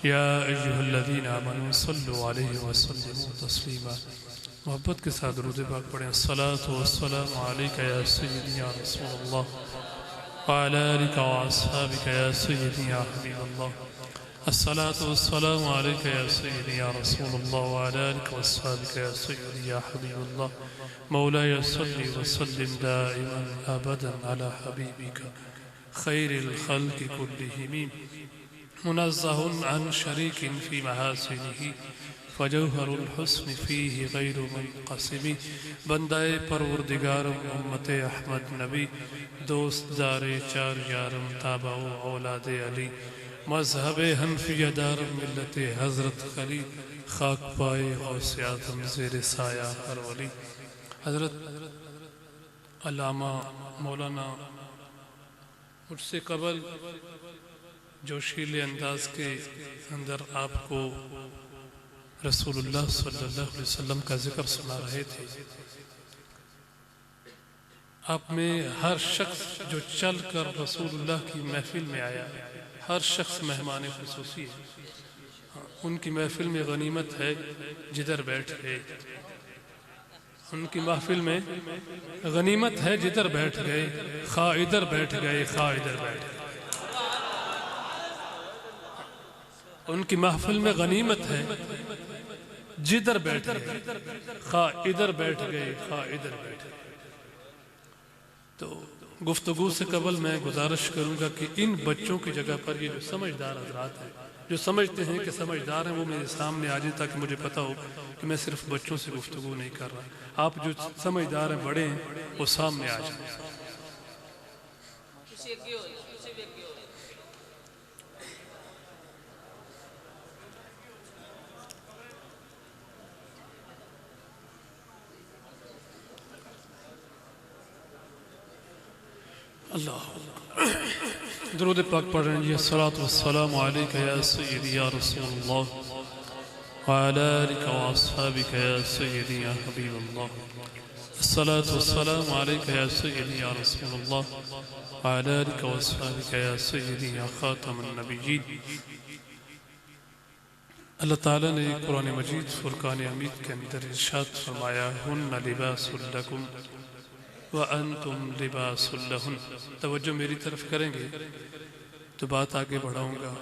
या अय्युहल्लज़ीना आमनू सल्लु अलैहि वसल्लिमू तस्लीमा। मोहब्बत के साथ दुरूद पाक पढ़ें। अस्सलातु वस्सलामु अलैका या सय्यदी या रसूलल्लाह व अला आलिका व अस्हाबिका या सय्यदी या हबीबल्लाह। अस्सलातु वस्सलामु अलैका या सय्यदी या रसूलल्लाह व अला आलिका व अस्हाबिका या सय्यदी या हबीबल्लाह। मौलाया सल्लि व सल्लिम दाइमन अबदन अला हबीबिका खैरिल खल्क़ि कुल्लिहिम मुनज़्ज़हुन अन शरीकिन फ़ी महासिनिही फ़जौहरुल हुस्न फ़ीही गैरु मुनक़सिमी। बंदाए परवरदिगारम उम्मते अहमद नबी दोस्त दारे चार यारम ताबाओ औलादे अली मज़हबे हनफिया दारम मिल्लते हज़रत खली खाक पाए गौसे आज़म ज़ेरे साया हर वली। हज़रत अल्लामा मौलाना मुझसे कबल जोशीले अंदाज के अंदर आपको रसूलुल्लाह सल्लल्लाहु अलैहि वसल्लम का जिक्र सुना रहे थे। आप में हर शख्स जो चल कर रसूलुल्लाह की महफिल में आया, हर शख्स मेहमान खुसूसी है। उनकी महफिल में गनीमत है जिधर बैठ गए, उनकी महफिल में गनीमत है जिधर बैठ गए, खा इधर बैठ गए खा इधर बैठ गए। उनकी महफिल में गनीमत है जिधर बैठ गए, खा इधर बैठ गए खा इधर बैठ गए। तो गुफ्तगू से कबल मैं गुजारिश करूंगा कि इन बच्चों की जगह पर ये जो समझदार हजरात हैं, जो समझते हैं कि समझदार हैं, वो मेरे सामने आ जाए ताकि मुझे पता हो कि मैं सिर्फ बच्चों से गुफ्तगू नहीं कर रहा। आप जो समझदार हैं, बड़े हैं, वो सामने आ जाए। अल्लाह दुरूद पाक पढ़ रहे हैं जी। अस्सलातु वस्सलामु अलैका या सय्यदी या रसूलल्लाह व अला आलिका व अस्हाबिका या सय्यदी या हबीबल्लाह। अस्सलातु वस्सलामु अलैका या सय्यदी या रसूलल्लाह व अला आलिका व अस्हाबिका या सय्यदी या खातमुन नबिय्यीन। अल्लाह ताला ने कुरान मजीद फुरकान हमीद के अंदर इरशाद फरमाया, हुन्ना लिबासुल लकुम व अंतुम लिबासुल लहुन। तवज्जो मेरी तरफ करेंगे तो बात आगे बढ़ाऊंगा।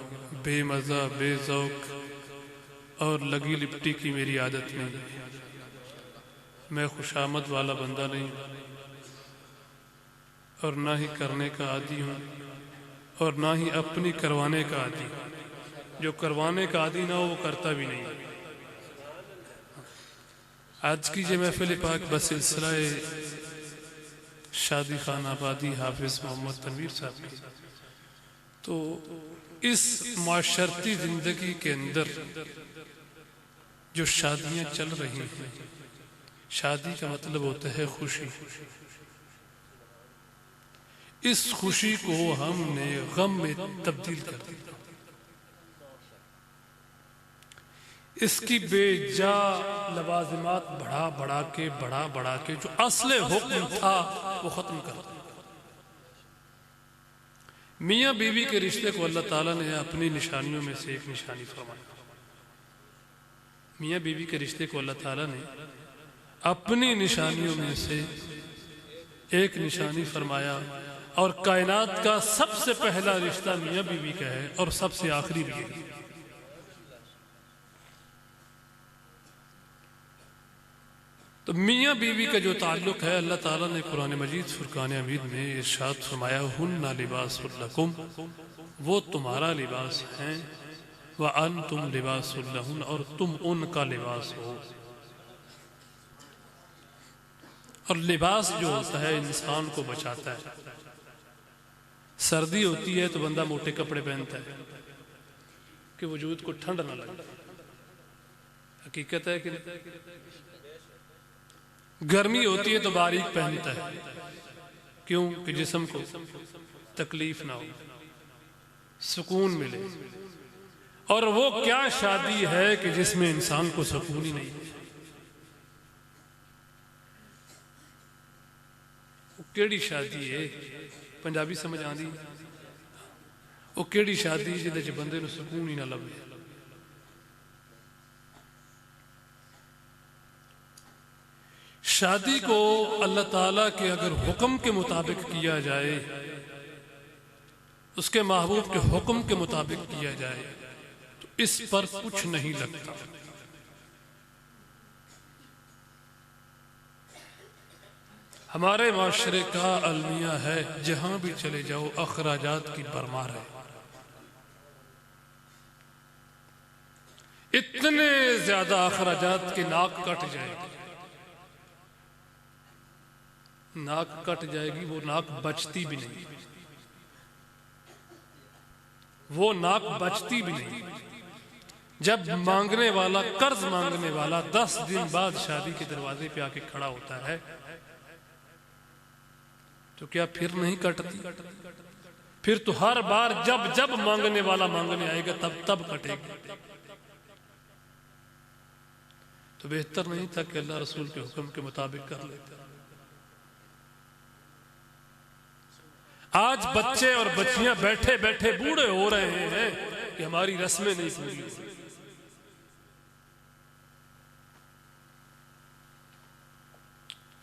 बेमज़ा बेज़ौक़ और लगी लिपटी की मेरी आदत नहीं। मैं खुशामद वाला बंदा नहीं और ना ही करने का आदी हूँ और ना ही अपनी करवाने का आदी। जो करवाने का आदी ना हो वो करता भी नहीं। आज की ये महफिल पाक बसिलसिला शादी खान आबादी हाफिज मोहम्मद तनवीर साहब की। तो इस माशरती जिंदगी के अंदर जो शादियां चल रही हैं, शादी का मतलब होता है खुशी। इस खुशी को हमने गम में तब्दील कर दिया। इसकी बेजा लवाजिमात बढ़ा बढ़ा के जो असले हुक्म था वो खत्म कर दिया। मियाँ बीवी के रिश्ते को अल्लाह ताला ने अपनी निशानियों में से एक निशानी फरमाया। मियाँ बीवी के रिश्ते को अल्लाह ताला ने अपनी निशानियों में से एक निशानी फरमाया। और कायनात का सबसे पहला रिश्ता मियाँ बीवी का है और सबसे आखिरी भी है। तो मियाँ बीवी का जो ताल्लुक है, अल्लाह ताला ने कुरान मजीद फुरकान हमीद में इरशाद फरमाया, हुन्ना लिबासुल लकुम, वो तुम्हारा लिबास हैं, व अंतुम लिबासुल लहुन, और तुम उनका लिबास हो। और लिबास जो होता है इंसान को बचाता है। सर्दी होती है तो बंदा मोटे कपड़े पहनता है, कि वजूद को ठंड ना लगे। हकीकत है कि गर्मी होती है तो बारीक पहनता है, क्यों? कि जिस्म को तकलीफ ना हो, सुकून मिले। और वो क्या शादी है कि जिसमें इंसान को सुकून ही नहीं है? वो केड़ी शादी है? पंजाबी समझ आती? वो केड़ी शादी जिहदे च बंदे नूं सुकून ही ना लभे? शादी को अल्लाह ताला के अगर हुक्म के मुताबिक किया जाए, उसके महबूब के हुक्म के मुताबिक किया जाए, तो इस पर कुछ नहीं लगता। हमारे माशरे का अलमिया है, जहां भी चले जाओ अखराजात की भरमार है। इतने ज्यादा अखराजात की नाक कट जाएगी, नाक कट जाएगी, वो नाक बचती भी नहीं, वो नाक बचती भी नहीं। जब मांगने वाला, कर्ज मांगने वाला 10 दिन बाद शादी के दरवाजे पे आके खड़ा होता है, तो क्या फिर नहीं कटती? फिर तो हर बार जब जब मांगने वाला मांगने आएगा तब तब कटेगी। तो बेहतर नहीं था कि अल्लाह रसूल के हुक्म के मुताबिक कर लेते? आज बच्चे और बच्चियां बैठे बैठे बूढ़े हो रहे हैं कि हमारी रस्में नहीं पूरी हुई।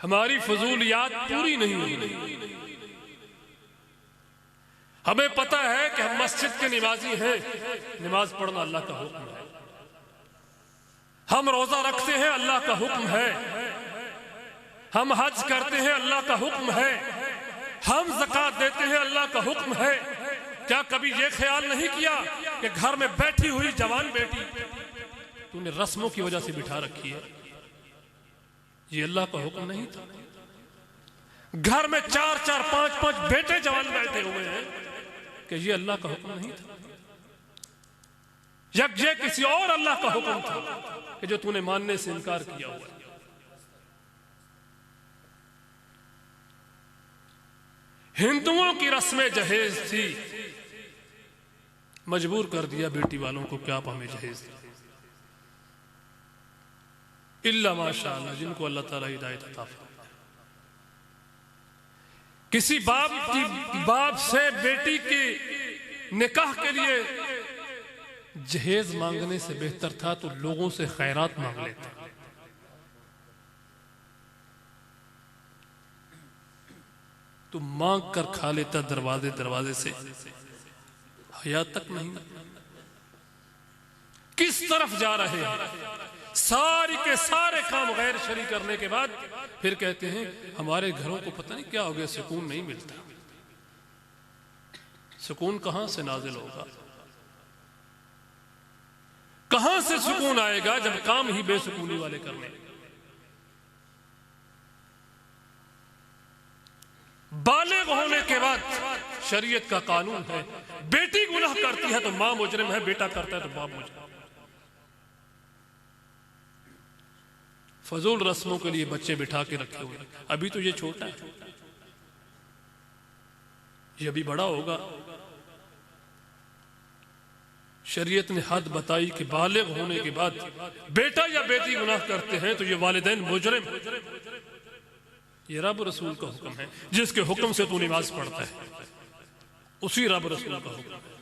हमारी फजूलियात पूरी नहीं हुई। हमें पता है कि हम मस्जिद के नमाजी हैं, नमाज पढ़ना अल्लाह का हुक्म है। हम रोजा रखते हैं, अल्लाह का हुक्म है। हम हज करते हैं, अल्लाह का हुक्म है। हम ज़कात देते हैं, अल्लाह का हुक्म है। क्या कभी ये ख्याल नहीं किया कि घर में बैठी हुई जवान बेटी तूने रस्मों की वजह से बिठा रखी है? ये अल्लाह का हुक्म नहीं था। घर में 4-4, 5-5 बेटे जवान बैठे हुए हैं कि ये अल्लाह का हुक्म नहीं था। ये किसी और अल्लाह का हुक्म था कि जो तूने मानने से इनकार किया हुआ है। हिंदुओं की रस्में जहेज थी, मजबूर कर दिया बेटी वालों को कि आप हमें जहेज दें। इल्ला माशाअल्लाह, जिनको अल्लाह ताला हिदायत अता फरमाए। किसी बाप से बेटी की निकाह के लिए जहेज मांगने से बेहतर था तो लोगों से खैरात मांग लेता। तो मांग कर खा लेता दरवाजे दरवाजे से, हया तक नहीं। किस तरफ जा रहे हैं? सारी के सारे काम गैर शरी करने के बाद फिर कहते हैं हमारे घरों को पता नहीं क्या हो गया, सुकून नहीं मिलता। सुकून कहां से नाजिल होगा? कहां से सुकून आएगा जब काम ही बेसुकूनी वाले करने? बालिग होने के बाद शरीयत का कानून है, बेटी गुनाह करती है तो मां मुजरिम है, बेटा करता है तो बाप मुजरिम। फजूल रस्मों के लिए बच्चे बिठा के रखे हुए। अभी तो ये छोटा है, ये अभी बड़ा होगा। शरीयत ने हद बताई कि बालिग होने के बाद बेटा या बेटी गुनाह करते हैं तो ये वालिदैन मुजरिम। ये रब रसूल का हुक्म है, जिसके हुक्म से तू नमाज पढ़ता है, उसी रब रसूल का हुक्म है।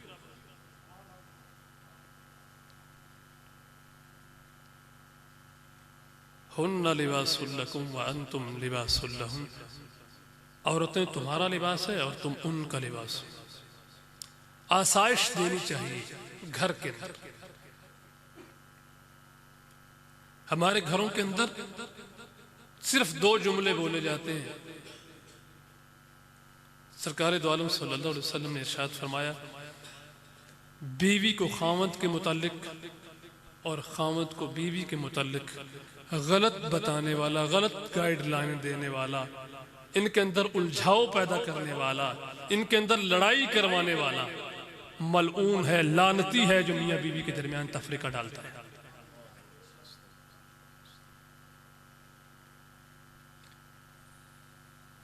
हुन्ना लिबासुल लकुम व अंतुम लिबासुल लहुन। औरतें तुम्हारा लिबास है और तुम उनका लिबास हो। आसाइश देनी चाहिए घर के अंदर। हमारे घरों के अंदर सिर्फ 2 जुमले बोले जाते हैं। सरकार दो आलम सल्लल्लाहु अलैहि वसल्लम ने इरशाद फरमाया, बीवी को खामद के मुतालिक और खामद को बीवी के मुतालिक गलत बताने वाला, गलत गाइडलाइन देने वाला, इनके अंदर उलझाव पैदा करने वाला, इनके अंदर लड़ाई करवाने वाला मलऊन है, लानती है, जो मियाँ बीवी के दरमियान तफरीका डालता है।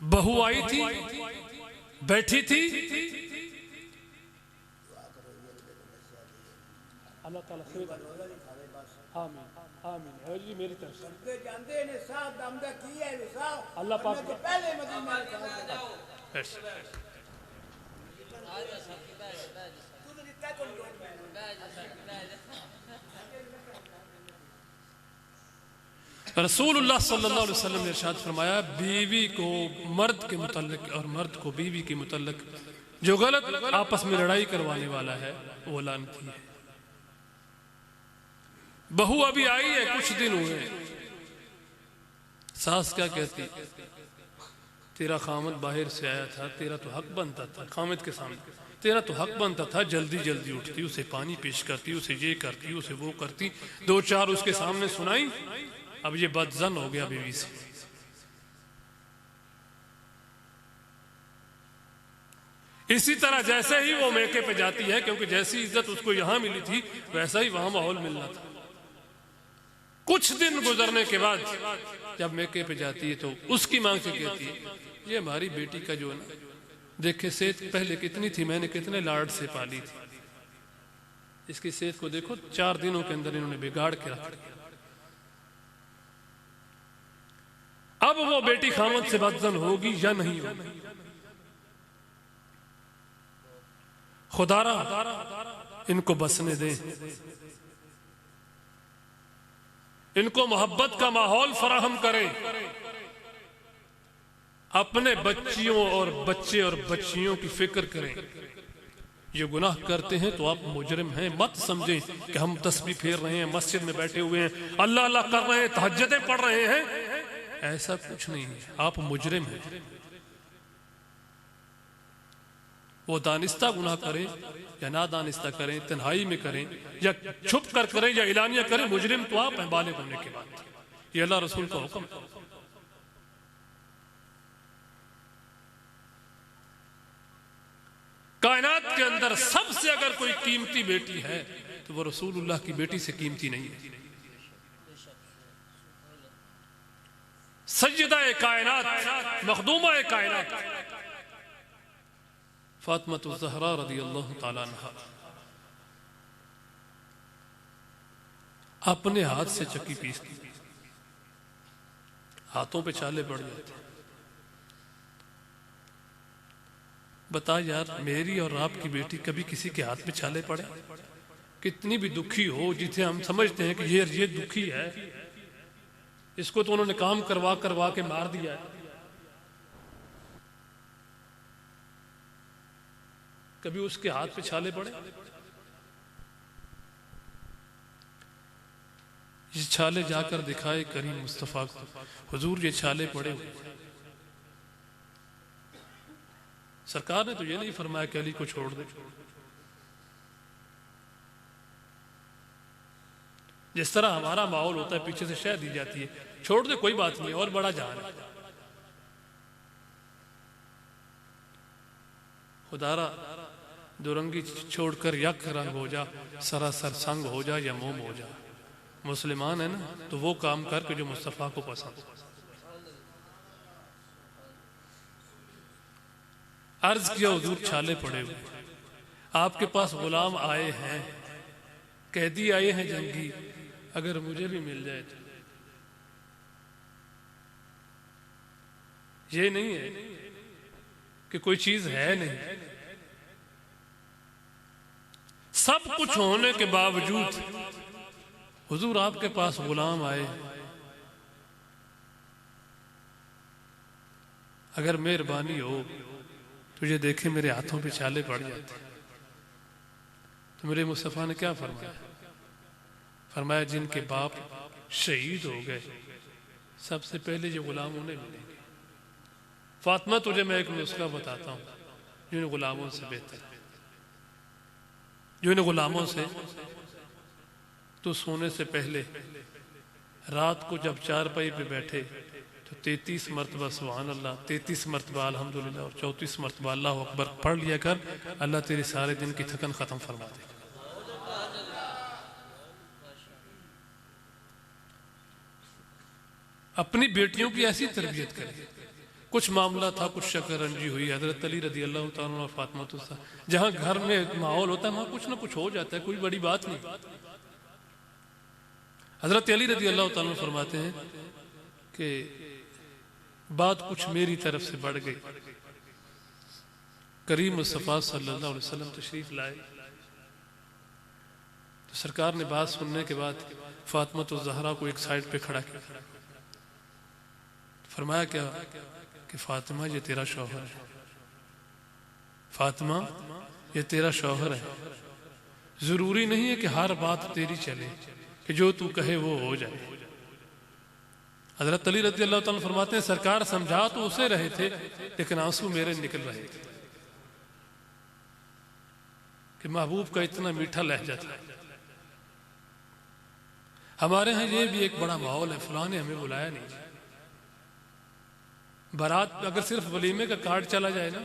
बहू आई थी, बैठी थी, अल्लाह ताला से आमीन आमीन है जी मेरी तरफ से जानते ने साहब दमदा की है साहब अल्लाह पाक पहले मदीना रसूलुल्लाह सल्लल्लाहु अलैहि वसल्लम ने इरशाद फरमाया, बीवी को मर्द के मुतल्लिक और मर्द को बीवी के मुतल्लिक जो गलत आपस में लड़ाई करवाने वाला है वो लानती है। बहू अभी आई है, कुछ दिन हुए, सास क्या कहती, तेरा खामद बाहर से आया था, तेरा तो हक बनता था, खामद के सामने तेरा तो हक बनता था, जल्दी जल्दी उठती, उसे पानी पेश करती, उसे ये करती, उसे वो करती, दो चार उसके सामने सुनाई, अब ये बदजन हो गया बीवी से। इसी तरह जैसे ही वो मेके पे जाती है, क्योंकि जैसी इज्जत उसको यहां मिली थी वैसा ही वहां माहौल मिलना था, कुछ दिन गुजरने के बाद जब मेके पे जाती है तो उसकी मांग से कहती है, ये हमारी बेटी का जो है ना, देखे सेहत पहले कितनी थी, मैंने कितने लाड से पाली थी, इसकी सेहत को देखो, 4 दिनों के अंदर इन्होंने बिगाड़ के रख दिया। अब वो बेटी खामद से बदजन होगी या नहीं होगी? खुदारा इनको बसने दें, इनको मोहब्बत का माहौल फराहम करें, अपने बच्चियों और बच्चे और बच्चियों की फिक्र करें। ये गुनाह करते हैं तो आप मुजरिम हैं, मत समझें कि हम तस्बीह फेर रहे हैं, मस्जिद में बैठे हुए हैं, अल्लाह अल्लाह कर रहे हैं, तहज्जुदें पढ़ रहे हैं, ऐसा कुछ नहीं है, आप मुजरिम हैं। वो दानिस्ता गुनाह करें या ना दानिस्ता करें, तन्हाई में करें या छुप कर करें या इलानिया करें, मुजरिम तो आप हैं बालिग होने के बाद। ये अल्लाह रसूल का हुक्म। कायनात के अंदर सबसे अगर कोई कीमती बेटी है तो वो रसूलुल्लाह की बेटी से कीमती नहीं है। सज्जदा-ए कायनात, मखदूमा-ए कायनात फातिमा ज़हरा रज़ियल्लाहु ताला अन्हा अपने हाथ से चक्की पीसती, हाथों पे छाले पड़ जाते। बता यार, मेरी और आपकी बेटी कभी किसी के हाथ पे छाले पड़े? कितनी भी दुखी हो, जिसे हम समझते हैं कि ये दुखी है, इसको तो उन्होंने काम करवा करवा के मार दिया है, कभी उसके हाथ पे छाले पड़े? ये छाले जाकर दिखाए करीम मुस्तफा को, हुजूर ये छाले पड़े हुए। सरकार ने तो ये नहीं फरमाया कि अली को छोड़ दे। जिस तरह हमारा माहौल होता है, पीछे से शह दी जाती है, छोड़ दे कोई बात नहीं, और बड़ा जहान है। खुदारा दुरंगी छोड़कर यक रंग हो जा, सरासर संग हो जा या मोम हो जा, मुसलमान है ना, तो वो काम कर के जो मुस्तफ़ा को पसंद। अर्ज किया, हुजूर छाले पड़े हुए, आपके पास गुलाम आए हैं, कैदी आए हैं जंगी, अगर मुझे भी मिल जाए तो। ये नहीं है कि कोई चीज है नहीं, सब कुछ होने के बावजूद हुजूर आपके पास गुलाम आए, अगर मेहरबानी हो तुझे देखे मेरे हाथों पे छाले पड़ जाते। तो मेरे मुस्तफ़ा ने क्या फरमाया? फरमाया जिनके बाप शहीद हो गए सबसे पहले ये गुलाम उन्हें मिलेंगे। फातिमा तुझे मैं एक नुस्खा बताता हूँ जो इन गुलामों से बेहतर है, जो इन गुलामों से तो सोने से पहले रात को जब चारपाई पे बैठे तो तो 33 मरतबा सुभान अल्लाह, 33 मरतबा अल्हम्दुलिल्लाह और 34 मरतबा अल्लाह अकबर पढ़ लिया कर। अल्लाह तेरे सारे दिन की थकन ख़त्म फरमा दे। अपनी बेटियों की ऐसी तरबियत करें। कुछ मामला था, कुछ शकरंजी हुई, हजरत अली रदी अल्लाह तआला और फातिमा तो जहाँ घर में माहौल होता है वहाँ कुछ ना कुछ हो जाता है, कोई बड़ी बात नहीं। हजरत अली रदी अल्लाह तआला फरमाते हैं कि बात कुछ मेरी तरफ से बढ़ गई। करीम मुस्तफ़ा सल्लल्लाहु अलैहि वसल्लम तशरीफ लाए तो सरकार ने बात सुनने के बाद फातिमा तो ज़हरा को एक साइड पे खड़ा किया, फरमाया क्या कि फातिमा ये तेरा शौहर है, फातिमा ये तेरा शौहर है, जरूरी नहीं है कि हर बात तेरी चले, कि जो तू कहे वो हो जाए। हजरत अली रज़ी अल्लाह ताला फरमाते हैं सरकार समझा तो उसे रहे थे लेकिन आंसू मेरे निकल रहे थे कि महबूब का इतना मीठा लहजा था। हमारे यहाँ ये भी एक बड़ा माहौल है, फलां ने हमें बुलाया नहीं। बारात अगर सिर्फ वलीमे का कार्ड चला जाए ना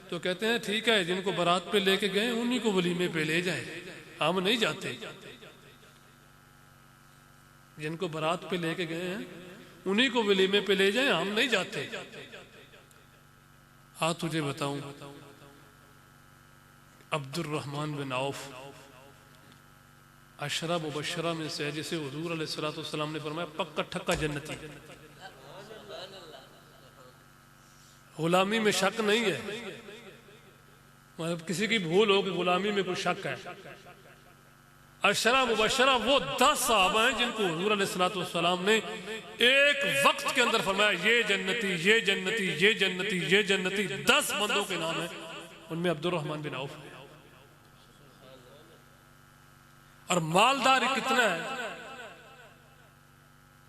तो कहते हैं ठीक है, जिनको बारात पे लेके गए उन्हीं को वलीमे पे ले जाए, हम नहीं जाते। जिनको बारात पे लेके गए हैं उन्हीं को वलीमे पे ले जाए, हम नहीं जाते। हाँ तुझे बताऊं, Abdurrahman bin of Ashara Mubashra में से, जिसे हुजूर अलैहिस्सलाम ने फरमाया पक्का ठक्का जन्नती, गुलामी में शक नहीं है, मतलब किसी की भूल हो कि गुलामी में कोई शक है। अशरा मुबशरा वो 10 सहाबा हैं जिनको हुजूर अलैहिस्सलाम ने एक वक्त के अंदर फरमाया ये जन्नती, ये जन्नती, ये जन्नती, ये जन्नती। 10 बंदों के नाम है, उनमें अब्दुर्रहमान बिन औफ है। और मालदार कितना है,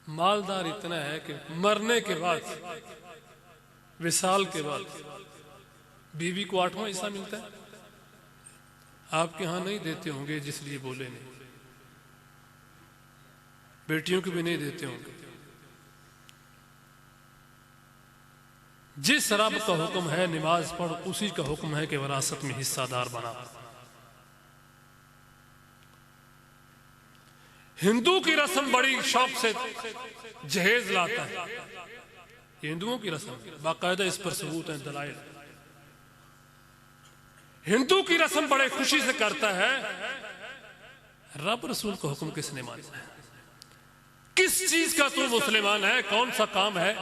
मालदार इतना है कि मरने के बाद, विसाल के बाद बीवी को 8वां हिस्सा मिलता है। आपके यहां नहीं देते होंगे जिसलिए बोले नहीं, बेटियों को भी नहीं देते होंगे। जिस रब का हुक्म है नमाज पढ़, उसी का हुक्म है कि विरासत में हिस्सादार बना। हिंदू की रस्म बड़ी शौक से जहेज लाता है, हिंदुओं की रस्म बाकायदा, इस पर सबूत है, दलाइल। हिंदू की रस्म बड़े खुशी से करता है, रब रसूल का हुक्म किसने माना है? किस चीज का तू मुसलमान है? कौन सा काम है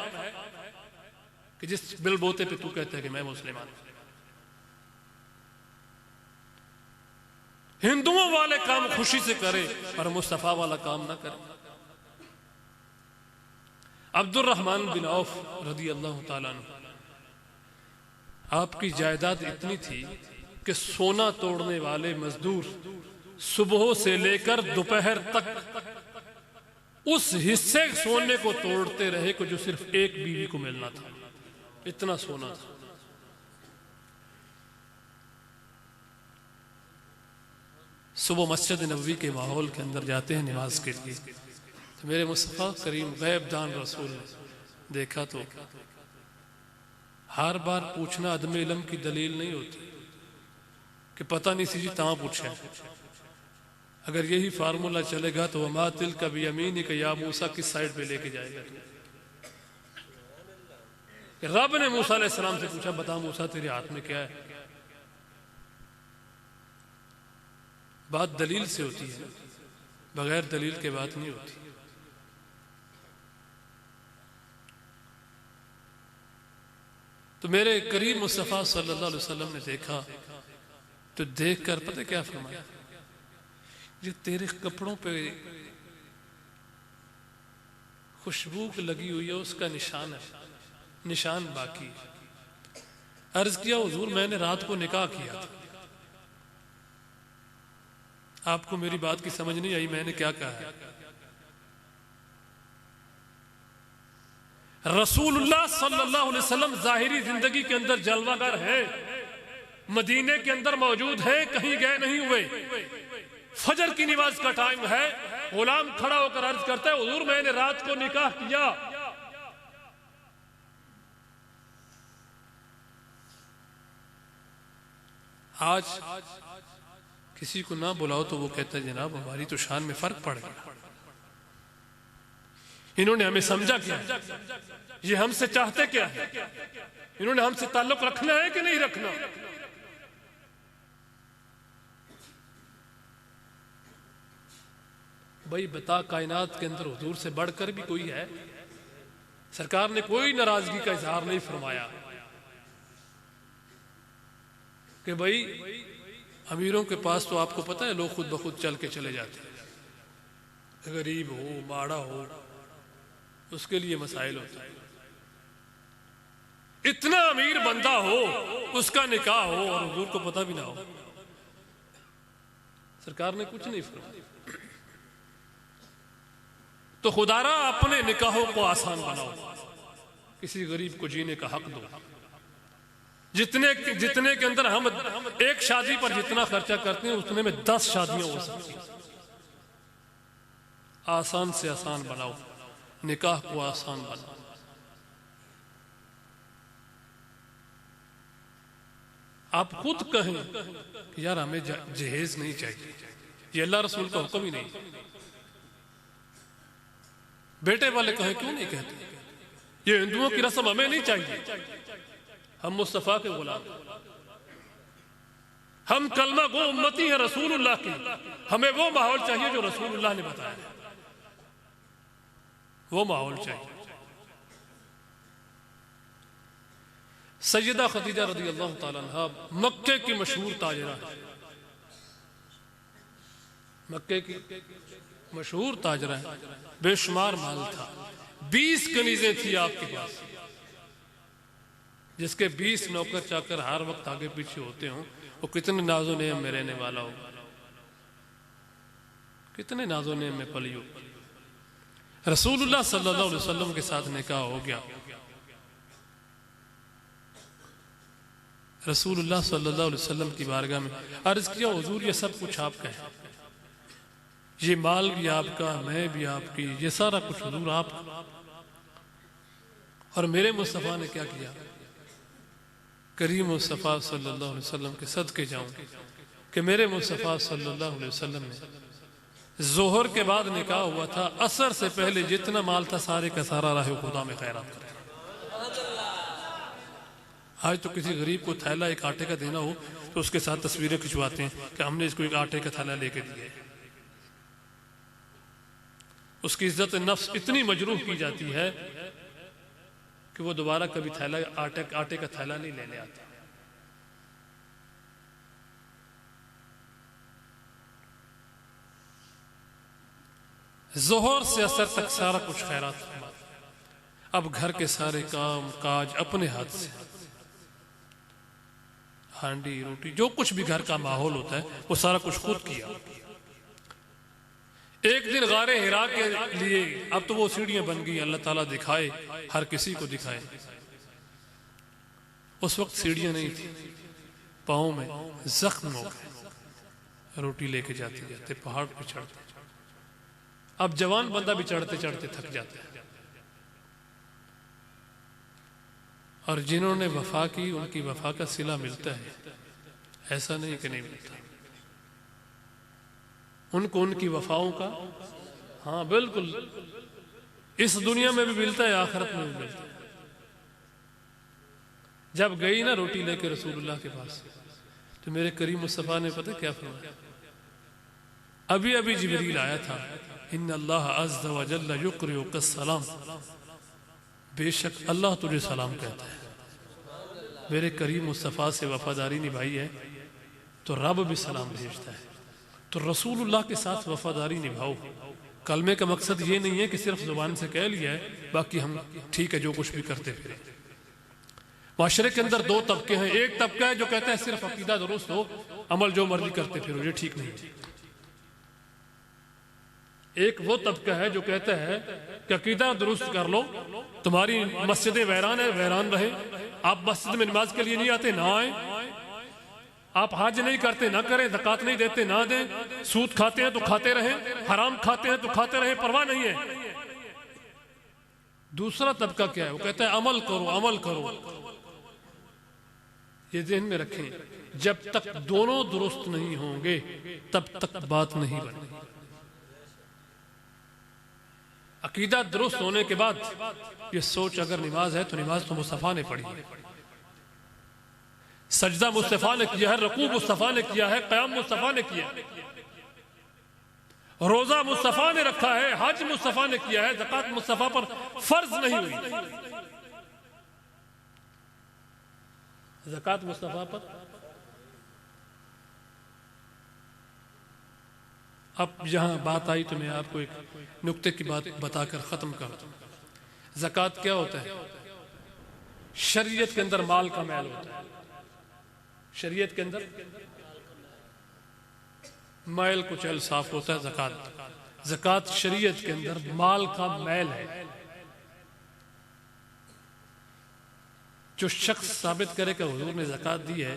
कि जिस बिल बोते पे तू कहता है कि मैं मुसलमान हूं? हिंदुओं वाले काम खुशी से करे और मुस्तफा वाला काम ना करे। अब्दुर्रहमान बिन औफ रदी अल्लाह ताला अन्हु, आपकी जायदाद इतनी थी कि सोना तोड़ने वाले मजदूर सुबह से लेकर दोपहर तक उस हिस्से सोने को तोड़ते रहे को जो सिर्फ एक बीवी को मिलना था, इतना सोना था। सुबह मस्जिद नबवी के माहौल के अंदर जाते हैं नमाज के लिए, तो मेरे मुस्तफा करीम गैबदान रसूल ने देखा तो हर बार पूछना अदम इल्म की दलील नहीं होती कि पता नहीं सी जी ता पूछे। अगर यही फार्मूला चलेगा तो वमा तिल का भी यमीनी का या मूसा किस साइड पे लेके जाएगा? रब ने मूसा अलैहिस्सलाम से पूछा बता मूसा तेरे हाथ में क्या है? बात दलील से होती है, बगैर दलील के बात नहीं होती। तो मेरे करीम मुस्तफा सल्लल्लाहु अलैहि वसल्लम ने देखा तो देखकर पता क्या फरमाया, ये तेरे कपड़ों पे खुशबू लगी हुई है उसका निशान है, निशान बाकी है। अर्ज किया हुजूर मैंने रात को निकाह किया था, आपको मेरी बात की समझ नहीं आई, मैंने क्या कहा है? रसूलुल्लाह सल्लल्लाहु अलैहि वसल्लम जाहिरी जिंदगी के अंदर जलवागर है, मदीने के अंदर मौजूद है, कहीं गए नहीं हुए। फजर की नमाज का टाइम है, गुलाम खड़ा होकर अर्ज करता है हुजूर मैंने रात को निकाह किया, आज किसी को ना बुलाओ तो वो कहता है जनाब हमारी तो शान में फर्क पड़ गया, इन्होंने हमें समझा क्या है, ये हमसे चाहते क्या है, इन्होंने हमसे ताल्लुक रखना है कि नहीं रखना। भाई बता, कायनात के अंदर हुजूर से बढ़कर भी कोई है? सरकार ने कोई नाराजगी का इजहार नहीं फरमाया कि भाई अमीरों के पास तो आपको पता है लोग खुद ब खुद चल के चले जाते हैं, गरीब हो माड़ा हो उसके लिए मसाइल होता है। इतना अमीर बंदा हो उसका निकाह हो और हुजूर को पता भी ना हो, सरकार ने कुछ नहीं फरमाया। तो खुदारा अपने निकाहों को आसान बनाओ, किसी गरीब को जीने का हक दो। जितने के अंदर हम एक शादी पर जितना खर्चा करते हैं उतने में 10 शादियां हो सकती हैं। आसान से आसान बनाओ, निकाह को आसान बनाओ। आप खुद कहें कि यार हमें जहेज नहीं चाहिए, ये अल्लाह रसूल का हुक्म ही नहीं। बेटे वाले कहें क्यों नहीं कहते, ये हिंदुओं की रस्म हमें नहीं चाहिए, हम मुस्तफा के गुलाम, हम कलमा गो उम्मती हैं रसूलुल्लाह की, हमें वो माहौल चाहिए जो रसूलुल्लाह ने बताया, वो माहौल चाहिए। सैयदा खदीजा रज़ियल्लाहु ताला अन्हा मक्के की मशहूर ताजरा है, मक्के की मशहूर ताजरा है, बेशुमार माल था, 20 कनीजें थी आपके पास, जिसके 20 नौकर चाकर हर वक्त आगे पीछे होते हों, वो कितने नाजो नेम में रहने वाला हो, कितने नाजो नेम में पली हो। रसूलुल्लाह सल्लल्लाहु अलैहि वसल्लम के साथ निकाह हो गया। रसूलुल्लाह सल्लल्लाहु अलैहि वसल्लम की बारगाह में अर्ज किया, हुजूर ये सब कुछ आपका है, ये माल भी आपका, मैं भी आपकी, ये सारा कुछ हुजूर आपका। और मेरे मुस्तफ़ा ने क्या किया, करीम मुस्तफ़ा सल्लल्लाहु अलैहि वसल्लम के सदके जाऊं कि मेरे मुस्तफ़ा सल्लल्लाहु अलैहि वसल्लम ने जोहर के बाद निकाह हुआ था, असर से पहले जितना माल था सारे का सारा राह खुदा में खैरात करे। आज तो किसी गरीब को थैला एक आटे का देना हो तो उसके साथ तस्वीरें खिंचवाते हैं कि हमने इसको एक आटे का थैला लेके दिया है। उसकी इज्जत नफ्स इतनी मजरूह की जाती है कि वो दोबारा कभी थैला आटे का थैला नहीं लेने आता। जोहर से असर तक सारा कुछ खैरात। अब घर के सारे काम काज अपने हाथ से, हांडी रोटी जो कुछ भी घर का माहौल होता है वो सारा कुछ खुद किया। एक दिन गारे हिरा के लिए अब तो वो सीढ़ियां बन गई, अल्लाह ताला दिखाए, हर किसी को दिखाए। उस वक्त सीढ़ियां नहीं थी, पाँव में जख्म हो गए, रोटी लेके जाते जाते पहाड़ पे चढ़ते। अब जवान बंदा भी चढ़ते चढ़ते थक जाता है। और जिन्होंने वफा की उनकी वफा का सिला मिलता है, ऐसा नहीं कि नहीं मिलता। उनको उनकी वफाओं का, हाँ बिल्कुल, इस दुनिया में भी मिलता है, आखिरत में भी मिलता है। जब गई ना रोटी लेके रसूलुल्लाह के पास, तो मेरे करीम मुस्तफा ने पता क्या फरमाया, अभी अभी जिब्रील आया था, इन्ना अल्लाह अज़्ज़ा व जल्ला युक़रिउका सलाम, बेशक अल्लाह तुझे सलाम कहता है। मेरे करीम मुस्तफ़ा से वफादारी निभाई है तो रब भी सलाम भेजता है। तो रसूलुल्लाह के साथ वफादारी निभाओ। कलमे का मकसद ये नहीं है कि सिर्फ जुबान से कह लिया है बाकी हम ठीक है जो कुछ भी करते फिरे। माशरे के अंदर 2 तबके हैं, एक तबका है जो कहता है सिर्फ अकीदा दुरुस्त हो, अमल जो मर्जी करते फिरो, ये ठीक नहीं है। एक वो तबका है जो कहता है कि अकीदा दुरुस्त कर लो, तुम्हारी मस्जिदें वैरान है, वैरान रहे, आप मस्जिद में नमाज के लिए नहीं आते ना आए, आप हज नहीं करते ना करें, ज़कात नहीं देते ना दें, सूद खाते हैं तो खाते रहें, हराम खाते हैं तो खाते रहें, परवाह नहीं है। दूसरा तबका क्या है, वो कहता है अमल करो, अमल करो। ये ध्यान में रखें, जब तक दोनों दुरुस्त नहीं होंगे तब तक बात नहीं बनेगी। अकीदा दुरुस्त होने के बाद ये सोच, अगर नमाज है तो नमाज तो मुस्तफ़ा ने पढ़ी है, सजदा मुस्तफ़ा ने किया है, रुकू मुस्तफ़ा ने किया है, क़याम मुस्तफ़ा ने किया है, रोजा मुस्तफ़ा ने रखा है, हज मुस्तफ़ा ने किया है, ज़कात मुस्तफ़ा पर फर्ज नहीं हुई, ज़कात मुस्तफ़ा पर। अब यहां बात आई तो मैं आपको एक नुक्ते की बात बताकर खत्म कर दूं। ज़कात क्या होता है? शरीयत के अंदर माल का मैल होता है, शरीयत के अंदर मैल कुचैल साफ होता है। ज़कात शरीयत के अंदर माल का मैल है। जो शख्स साबित करे कि हुजूर ने ज़कात दी है,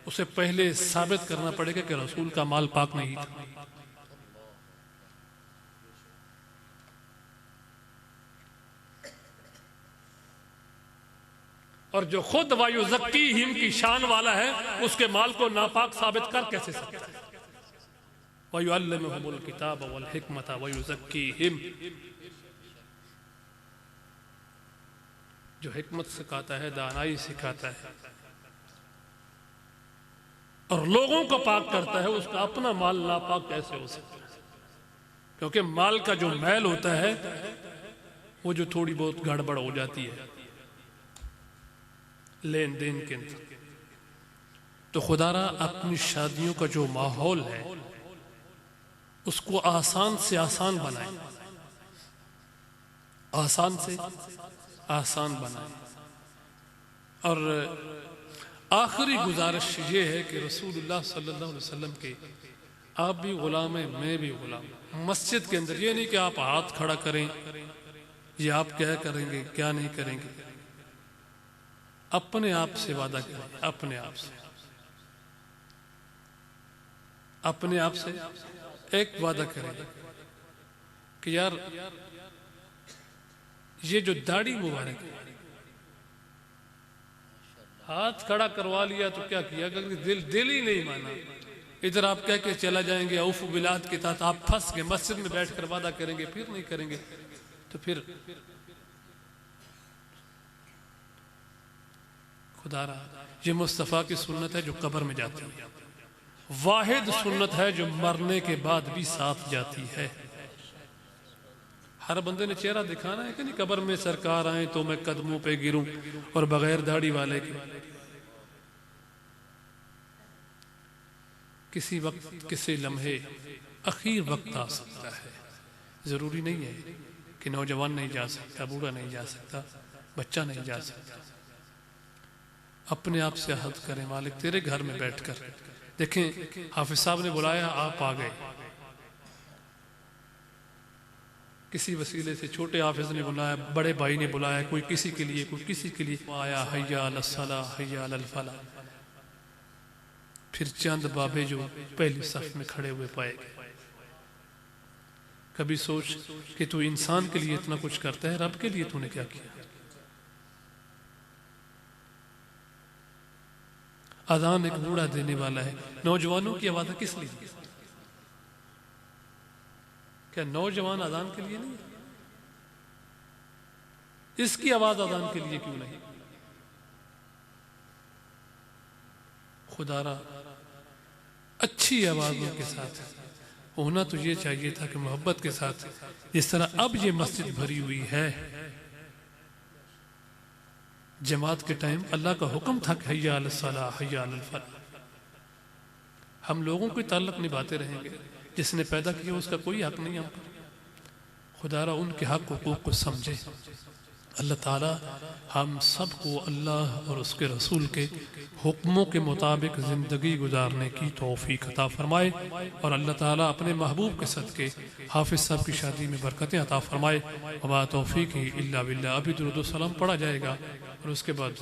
उसे पहले साबित करना पड़ेगा कि रसूल का माल पाक नहीं था। और जो खुद वयुज़क्कीहिम की शान वाला है, उसके माल को नापाक साबित कर कैसे सकता है? वयुअल्लिमुहुमुल किताब वल हिकमत वयुज़क्कीहिम, जो हिकमत सिखाता है, दानाई सिखाता है और लोगों को पाक करता है, उसका अपना माल नापाक कैसे हो सकता है? क्योंकि माल का जो मैल होता है वो जो थोड़ी बहुत गड़बड़ हो जाती है लेन देन के अंदर, तो खुदारा अपनी शादियों का जो माहौल है उसको आसान से आसान बनाए, आसान से आसान बनाए। और आखिरी गुजारिश ये है कि रसूलुल्लाह सल्लल्लाहु अलैहि वसल्लम के, आप भी गुलाम हैं, मैं भी गुलाम। मस्जिद के अंदर ये नहीं कि आप हाथ खड़ा करें, ये आप क्या करेंगे क्या नहीं करेंगे, अपने आप से वादा करें, अपने आप से, अपने आप से एक वादा करें कि यार ये जो दाढ़ी मुबारक है, हाथ खड़ा करवा लिया तो क्या किया, क्योंकि दिल ही नहीं माना। इधर आप कह के चला जाएंगे औफ बिलाद के तहत, आप फंस गए, मस्जिद में बैठकर वादा करेंगे फिर नहीं करेंगे, तो फिर खुदारा ये मुस्तफ़ा की सुन्नत है जो कब्र में जाती है, वाहिद सुन्नत है जो मरने के बाद भी साथ जाती है। हर बंदे ने चेहरा दिखाना है कि नहीं, कब्र में सरकार आए तो मैं कदमों पे गिरूं और बगैर दाढ़ी वाले के। किसी वक्त किसी लम्हे आखिर वक्त आ सकता है, जरूरी नहीं है कि नौजवान नहीं जा सकता, बूढ़ा नहीं जा सकता, बच्चा नहीं जा सकता। अपने आप से अहद करें, मालिक तेरे घर में बैठकर। देखें हाफिज साहब ने बुलाया, आप आ गए, किसी वसीले से छोटे हाफिज ने बुलाया, बड़े भाई ने बुलाया, कोई किसी के लिए कोई किसी के लिए आया, हय्या अलस सलाह हय्या अलल फलाह। फिर चंद बाबे जो पहली सफ में खड़े हुए पाए गए। कभी सोच कि तू इंसान के लिए इतना कुछ करता है, रब के लिए तूने क्या किया? अजान एक बूढ़ा देने वाला है, नौजवानों की आवाज़ किस लिए? क्या नौजवान अजान के लिए नहीं? इसकी आवाज अजान के लिए क्यों नहीं? खुदारा अच्छी आवाजों के साथ होना तो ये चाहिए था कि मोहब्बत के साथ, जिस तरह अब ये मस्जिद भरी हुई है, जमात के टाइम अल्लाह का हुक्म था कि हय्या अलस सलाह हय्या अलल फलाह। हम लोगों के ताल्लुक निभाते रहेंगे, जिसने पैदा किया उसका कोई हक नहीं हम पर। खुदारा उनके हक हुकूक को समझे। अल्लाह ताला हम सबको अल्लाह और उसके रसूल के हुक्मों के मुताबिक ज़िंदगी गुजारने की तौफीक अता फरमाए, और अल्लाह ताला अपने महबूब के सदके हाफिज साहब की शादी में बरकतें अता फरमाए। वमा तौफीक इल्ला बिल्लाह। अभी दुरूद व सलाम पढ़ा जाएगा और उसके बाद